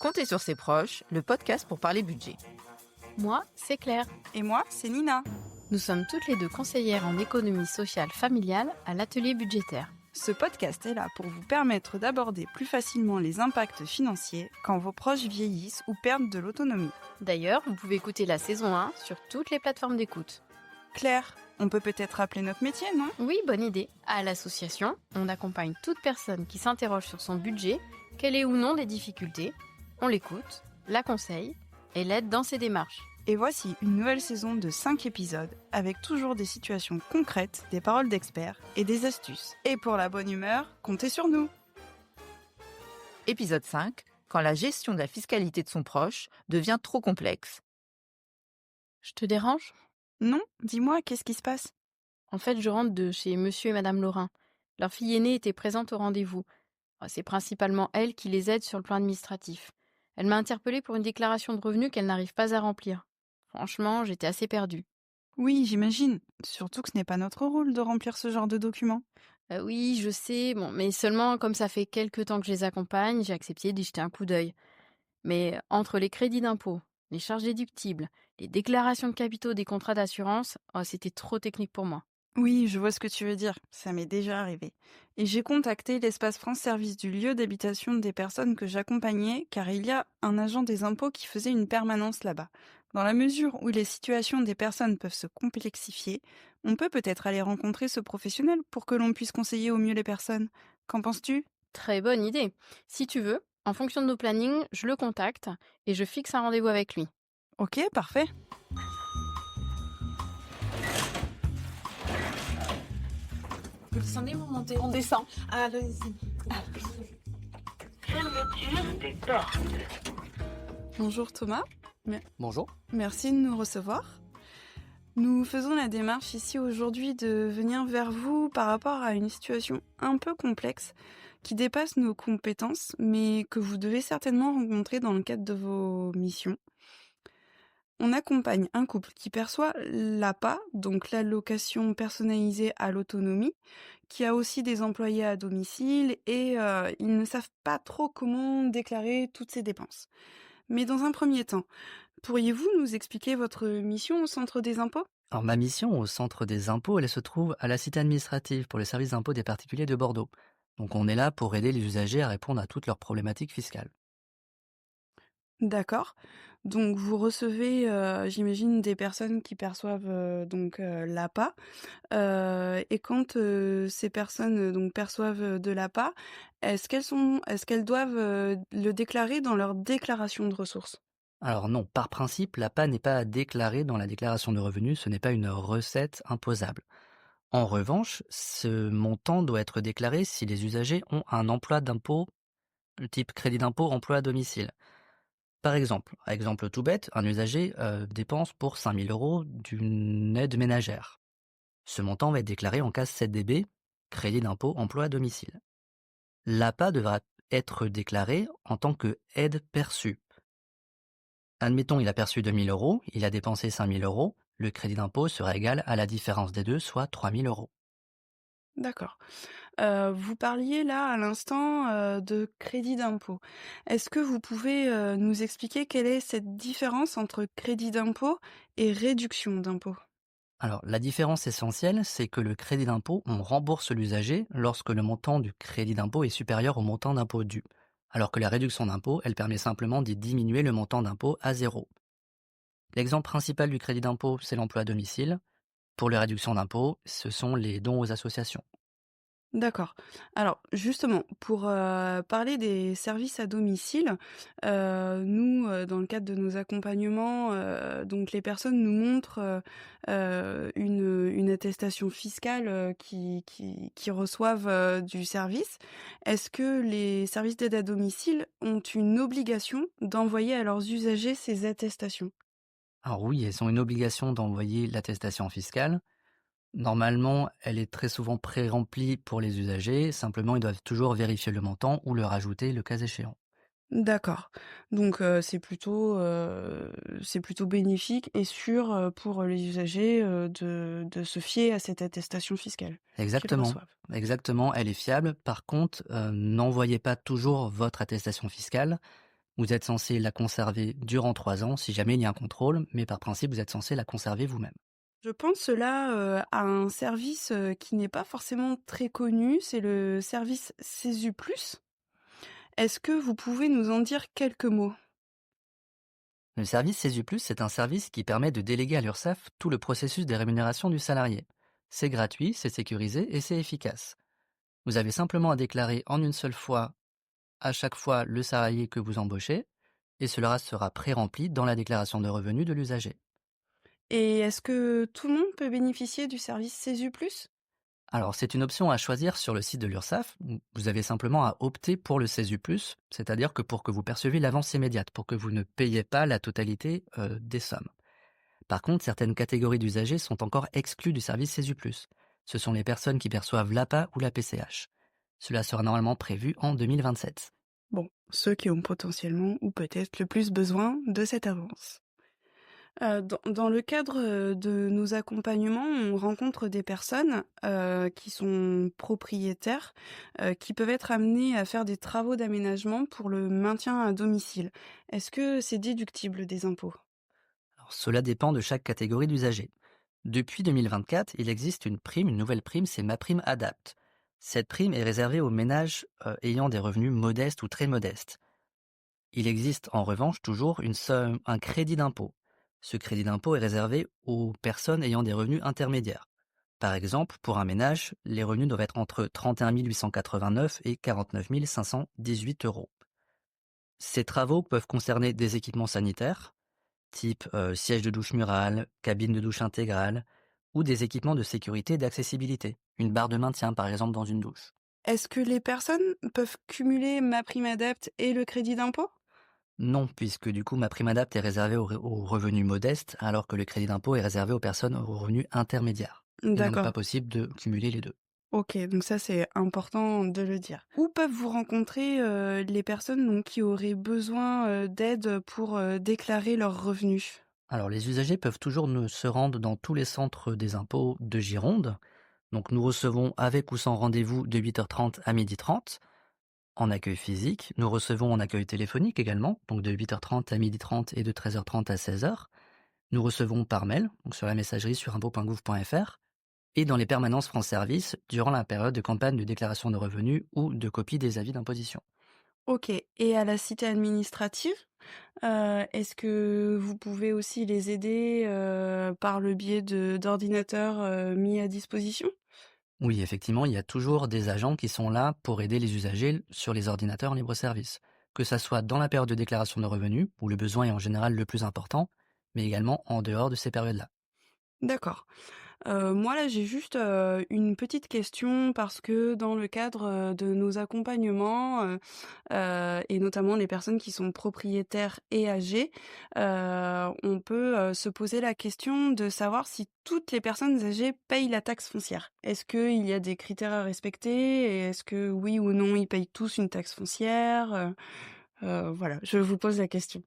Comptez sur ses proches, le podcast pour parler budget. Moi, c'est Claire. Et moi, c'est Nina. Nous sommes toutes les deux conseillères en économie sociale familiale à l'atelier budgétaire. Ce podcast est là pour vous permettre d'aborder plus facilement les impacts financiers quand vos proches vieillissent ou perdent de l'autonomie. D'ailleurs, vous pouvez écouter la saison 1 sur toutes les plateformes d'écoute. Claire, on peut peut-être rappeler notre métier, non ? Oui, bonne idée. À l'association, on accompagne toute personne qui s'interroge sur son budget, qu'elle ait ou non des difficultés. On l'écoute, la conseille et l'aide dans ses démarches. Et voici une nouvelle saison de 5 épisodes avec toujours des situations concrètes, des paroles d'experts et des astuces. Et pour la bonne humeur, comptez sur nous. Épisode 5, quand la gestion de la fiscalité de son proche devient trop complexe. Je te dérange ? Non, dis-moi, qu'est-ce qui se passe ? En fait, je rentre de chez Monsieur et Madame Laurin. Leur fille aînée était présente au rendez-vous. C'est principalement elle qui les aide sur le plan administratif. Elle m'a interpellée pour une déclaration de revenus qu'elle n'arrive pas à remplir. Franchement, j'étais assez perdue. Oui, j'imagine. Surtout que ce n'est pas notre rôle de remplir ce genre de documents. Oui, je sais, mais seulement comme ça fait quelques temps que je les accompagne, j'ai accepté d'y jeter un coup d'œil. Mais entre les crédits d'impôt, les charges déductibles, les déclarations de capitaux des contrats d'assurance, c'était trop technique pour moi. Oui, je vois ce que tu veux dire. Ça m'est déjà arrivé. Et j'ai contacté l'Espace France Service du lieu d'habitation des personnes que j'accompagnais, car il y a un agent des impôts qui faisait une permanence là-bas. Dans la mesure où les situations des personnes peuvent se complexifier, on peut peut-être aller rencontrer ce professionnel pour que l'on puisse conseiller au mieux les personnes. Qu'en penses-tu ? Très bonne idée. Si tu veux, en fonction de nos plannings, je le contacte et je fixe un rendez-vous avec lui. Ok, parfait. Vous descendez, vous montez ? On descend. Allez-y. Fermeture des portes. Bonjour Thomas. Bonjour. Merci de nous recevoir. Nous faisons la démarche ici aujourd'hui de venir vers vous par rapport à une situation un peu complexe qui dépasse nos compétences, mais que vous devez certainement rencontrer dans le cadre de vos missions. On accompagne un couple qui perçoit l'APA, donc l'allocation personnalisée à l'autonomie, qui a aussi des employés à domicile et ils ne savent pas trop comment déclarer toutes ces dépenses. Mais dans un premier temps, pourriez-vous nous expliquer votre mission au centre des impôts ? Alors ma mission au centre des impôts, elle se trouve à la cité administrative pour les services d'impôts des particuliers de Bordeaux. Donc on est là pour aider les usagers à répondre à toutes leurs problématiques fiscales. D'accord. Donc vous recevez, j'imagine, des personnes qui perçoivent l'APA. Et quand ces personnes donc perçoivent de l'APA, est-ce qu'elles doivent le déclarer dans leur déclaration de ressources ? Alors non, par principe, l'APA n'est pas à déclarer dans la déclaration de revenus, ce n'est pas une recette imposable. En revanche, ce montant doit être déclaré si les usagers ont un emploi d'impôt type crédit d'impôt emploi à domicile. Par exemple tout bête, un usager dépense pour 5 000 € d'une aide ménagère. Ce montant va être déclaré en case 7DB, crédit d'impôt emploi à domicile. L'APA devra être déclaré en tant que aide perçue. Admettons, il a perçu 2 000 €, il a dépensé 5 000 €, le crédit d'impôt sera égal à la différence des deux, soit 3 000 €. D'accord. Vous parliez là à l'instant de crédit d'impôt. Est-ce que vous pouvez nous expliquer quelle est cette différence entre crédit d'impôt et réduction d'impôt ? Alors, la différence essentielle, c'est que le crédit d'impôt, on rembourse l'usager lorsque le montant du crédit d'impôt est supérieur au montant d'impôt dû, alors que la réduction d'impôt, elle permet simplement d'y diminuer le montant d'impôt à zéro. L'exemple principal du crédit d'impôt, c'est l'emploi à domicile. Pour les réductions d'impôt, ce sont les dons aux associations. D'accord. Alors justement, pour parler des services à domicile, nous, dans le cadre de nos accompagnements, donc les personnes nous montrent une attestation fiscale qui reçoivent du service. Est-ce que les services d'aide à domicile ont une obligation d'envoyer à leurs usagers ces attestations ? Alors oui, elles ont une obligation d'envoyer l'attestation fiscale. Normalement, elle est très souvent pré-remplie pour les usagers, simplement ils doivent toujours vérifier le montant ou le rajouter le cas échéant. D'accord. Donc c'est plutôt bénéfique et sûr pour les usagers de se fier à cette attestation fiscale qu'ils Exactement, reçoivent. elle est fiable. Par contre, n'envoyez pas toujours votre attestation fiscale, Vous êtes censé la conserver durant 3 ans si jamais il y a un contrôle, mais par principe, vous êtes censé la conserver vous-même. Je pense là à un service qui n'est pas forcément très connu, c'est le service CESU+. Est-ce que vous pouvez nous en dire quelques mots? Le service CESU+, c'est un service qui permet de déléguer à l'URSSAF tout le processus des rémunérations du salarié. C'est gratuit, c'est sécurisé et c'est efficace. Vous avez simplement à déclarer en une seule fois à chaque fois le salarié que vous embauchez, et cela sera pré-rempli dans la déclaration de revenus de l'usager. Et est-ce que tout le monde peut bénéficier du service CESU+? Alors, c'est une option à choisir sur le site de l'URSSAF. Vous avez simplement à opter pour le CESU+, c'est-à-dire que pour que vous perceviez l'avance immédiate, pour que vous ne payiez pas la totalité des sommes. Par contre, certaines catégories d'usagers sont encore exclues du service CESU+. Ce sont les personnes qui perçoivent l'APA ou la PCH. Cela sera normalement prévu en 2027. Bon, ceux qui ont potentiellement ou peut-être le plus besoin de cette avance. Dans le cadre de nos accompagnements, on rencontre des personnes qui sont propriétaires, qui peuvent être amenées à faire des travaux d'aménagement pour le maintien à domicile. Est-ce que c'est déductible des impôts? Alors, cela dépend de chaque catégorie d'usagers. Depuis 2024, il existe une nouvelle prime, c'est MaPrimeAdapt. Cette prime est réservée aux ménages ayant des revenus modestes ou très modestes. Il existe en revanche toujours un crédit d'impôt. Ce crédit d'impôt est réservé aux personnes ayant des revenus intermédiaires. Par exemple, pour un ménage, les revenus doivent être entre 31 889 et 49 518 euros. Ces travaux peuvent concerner des équipements sanitaires, type siège de douche murale, cabine de douche intégrale, ou des équipements de sécurité et d'accessibilité, une barre de maintien par exemple dans une douche. Est-ce que les personnes peuvent cumuler MaPrimeAdapt et le crédit d'impôt? Non, puisque du coup MaPrimeAdapt est réservé aux revenus modestes, alors que le crédit d'impôt est réservé aux personnes aux revenus intermédiaires. Il n'est donc D'accord. pas possible de cumuler les deux. Ok, donc ça c'est important de le dire. Où peuvent vous rencontrer les personnes donc, qui auraient besoin d'aide pour déclarer leurs revenus? Alors les usagers peuvent toujours se rendre dans tous les centres des impôts de Gironde. Donc nous recevons avec ou sans rendez-vous de 8h30 à 12h30 en accueil physique. Nous recevons en accueil téléphonique également, donc de 8h30 à 12h30 et de 13h30 à 16h. Nous recevons par mail, donc sur la messagerie sur impôts.gouv.fr, et dans les permanences France Service durant la période de campagne de déclaration de revenus ou de copie des avis d'imposition. Ok, et à la cité administrative, est-ce que vous pouvez aussi les aider par le biais d'ordinateurs mis à disposition? Oui, effectivement, il y a toujours des agents qui sont là pour aider les usagers sur les ordinateurs en libre service, que ça soit dans la période de déclaration de revenus, où le besoin est en général le plus important, mais également en dehors de ces périodes-là. D'accord. Moi là, j'ai juste, une petite question parce que dans le cadre, de nos accompagnements, et notamment les personnes qui sont propriétaires et âgées, on peut, se poser la question de savoir si toutes les personnes âgées payent la taxe foncière. Est-ce qu'il y a des critères à respecter et est-ce que oui ou non, ils payent tous une taxe foncière? Voilà, je vous pose la question.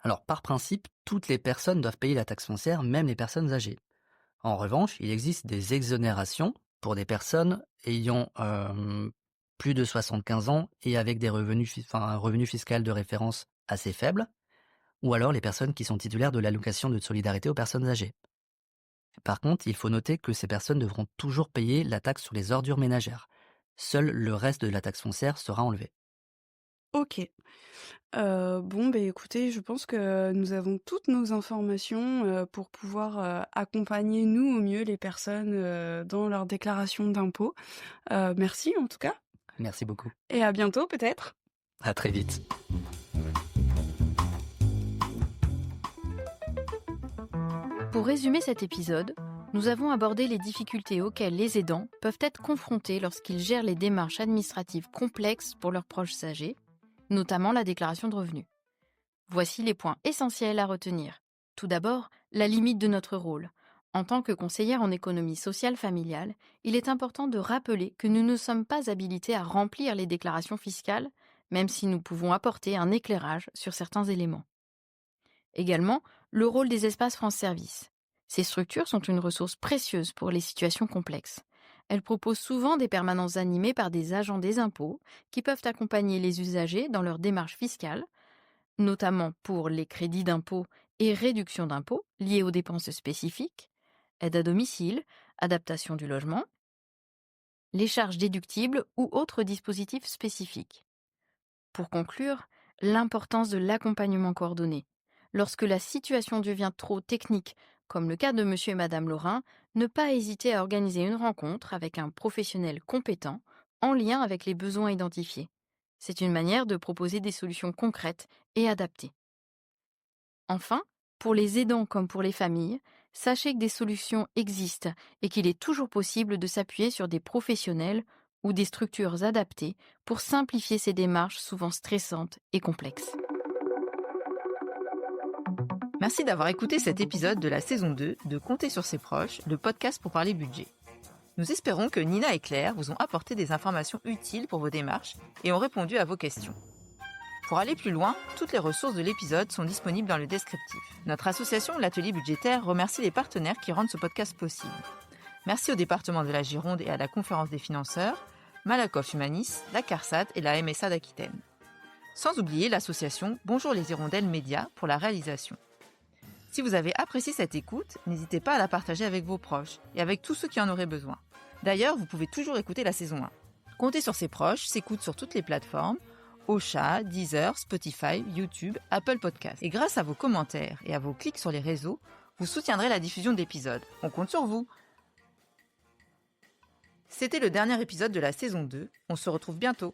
Alors, par principe, toutes les personnes doivent payer la taxe foncière, même les personnes âgées. En revanche, il existe des exonérations pour des personnes ayant plus de 75 ans et avec des un revenu fiscal de référence assez faible, ou alors les personnes qui sont titulaires de l'allocation de solidarité aux personnes âgées. Par contre, il faut noter que ces personnes devront toujours payer la taxe sur les ordures ménagères. Seul le reste de la taxe foncière sera enlevé. OK. Bon, beh, écoutez, je pense que nous avons toutes nos informations, pour pouvoir, accompagner, nous, au mieux, les personnes, dans leur déclaration d'impôts. Merci, en tout cas, Merci beaucoup. et à bientôt, peut-être. À très vite. Pour résumer cet épisode, nous avons abordé les difficultés auxquelles les aidants peuvent être confrontés lorsqu'ils gèrent les démarches administratives complexes pour leurs proches âgés, notamment la déclaration de revenus. Voici les points essentiels à retenir. Tout d'abord, la limite de notre rôle. En tant que conseillère en économie sociale familiale, il est important de rappeler que nous ne sommes pas habilités à remplir les déclarations fiscales, même si nous pouvons apporter un éclairage sur certains éléments. Également, le rôle des espaces France Service. Ces structures sont une ressource précieuse pour les situations complexes. Elles proposent souvent des permanences animées par des agents des impôts qui peuvent accompagner les usagers dans leur démarche fiscale, notamment pour les crédits d'impôt et réductions d'impôts liés aux dépenses spécifiques, aide à domicile, adaptation du logement, les charges déductibles ou autres dispositifs spécifiques. Pour conclure, l'importance de l'accompagnement coordonné. Lorsque la situation devient trop technique, comme le cas de monsieur et madame Laurin, ne pas hésiter à organiser une rencontre avec un professionnel compétent en lien avec les besoins identifiés. C'est une manière de proposer des solutions concrètes et adaptées. Enfin, pour les aidants comme pour les familles, sachez que des solutions existent et qu'il est toujours possible de s'appuyer sur des professionnels ou des structures adaptées pour simplifier ces démarches souvent stressantes et complexes. Merci d'avoir écouté cet épisode de la saison 2 de Compter sur ses proches, le podcast pour parler budget. Nous espérons que Nina et Claire vous ont apporté des informations utiles pour vos démarches et ont répondu à vos questions. Pour aller plus loin, toutes les ressources de l'épisode sont disponibles dans le descriptif. Notre association, l'Atelier budgétaire, remercie les partenaires qui rendent ce podcast possible. Merci au département de la Gironde et à la Conférence des financeurs, Malakoff Humanis, la CARSAT et la MSA d'Aquitaine. Sans oublier l'association Bonjour les Hirondelles Médias pour la réalisation. Si vous avez apprécié cette écoute, n'hésitez pas à la partager avec vos proches et avec tous ceux qui en auraient besoin. D'ailleurs, vous pouvez toujours écouter la saison 1. Compter sur ses proches s'écoute sur toutes les plateformes, Ocha, Deezer, Spotify, YouTube, Apple Podcasts. Et grâce à vos commentaires et à vos clics sur les réseaux, vous soutiendrez la diffusion d'épisodes. On compte sur vous. C'était le dernier épisode de la saison 2. On se retrouve bientôt.